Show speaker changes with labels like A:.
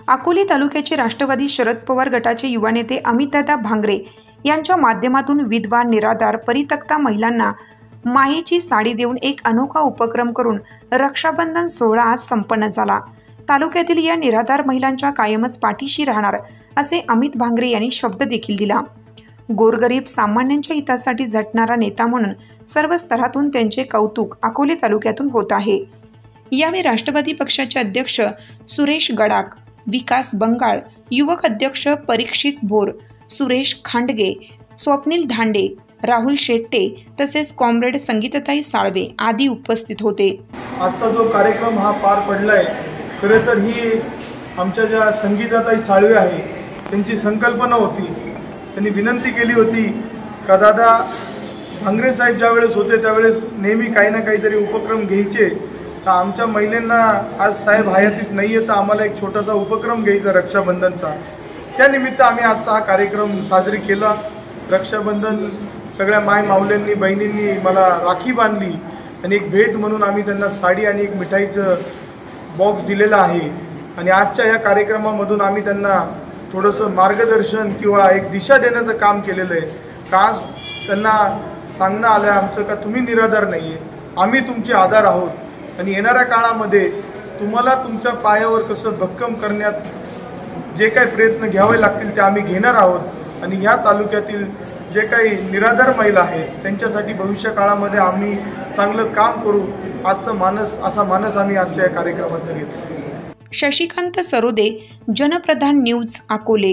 A: अकोले तालुक्याचे राष्ट्रवादी शरद पवार गटाचे युवा नेते अमितदादा भांगरे यांच्या माध्यमातून विधवा निराधार परित्यक्ता महिलांना मायेची साडी देऊन एक अनोखा उपक्रम करून रक्षाबंधन सोहळा आज संपन्न झाला। तालुक्यातील या निराधार महिलांच्या कायमच पाठीशी राहणार असे अमित भांगरे यांनी शब्द देखील दिला। गोरगरीब सामान्यांच्या हितासाठी झटणारा नेता म्हणून सर्व स्तरातून त्यांचे कौतुक अकोले तालुक्यातून होत आहे। यावेळी राष्ट्रवादी पक्षाचे अध्यक्ष सुरेश गडाख, विकास बंगाळ, युवक अध्यक्ष परीक्षित भोर, सुरेश खांडगे, स्वप्नील धांडे, राहुल शेट्टे तसेच कॉम्रेड संगीताताई साळवे आदी उपस्थित होते।
B: आजचा जो कार्यक्रम हा पार पडलाय, खरे तर ही आमच्या ज्या संगीताताई साळवे आहे त्यांची संकल्पना होती। त्यांनी विनंती केली होती का दादा भांगरे साहेब ज्यावेळेस होते त्यावेळेस नेहमी काही ना काहीतरी उपक्रम घ्यायचे, तर आमच्या महिलांना आज साहेब हयातीत नाही आहे तर आम्हाला एक छोटासा उपक्रम घ्यायचा रक्षाबंधनचा। त्यानिमित्त आम्ही आजचा हा कार्यक्रम साजरी केला। रक्षाबंधन सगळ्या माय माऊल्यांनी बहिणींनी मला राखी बांधली आणि एक भेट म्हणून आम्ही त्यांना साडी आणि एक मिठाईचं बॉक्स दिलेला आहे। आणि आजच्या या कार्यक्रमामधून आम्ही त्यांना थोडंसं मार्गदर्शन किंवा एक दिशा देण्याचं काम केलेलं आहे। का त्यांना सांगणं आलं आमचं का तुम्ही निराधार नाही आहे, आम्ही तुमचे आधार आहोत आणि येणाऱ्या काळामध्ये तुम्हाला तुमच्या पायावर कसं भक्कम करण्यात जे काही प्रयत्न घ्यावे लागतील ते आम्ही घेणार आहोत। आणि ह्या तालुक्यातील जे काही निराधार महिला आहेत त्यांच्यासाठी भविष्य काळामध्ये आम्ही चांगलं काम करू असा मानस आम्ही आजच्या या कार्यक्रमात घेतला।
A: शशिकांत सरोदे, जनप्रधान न्यूज, अकोले।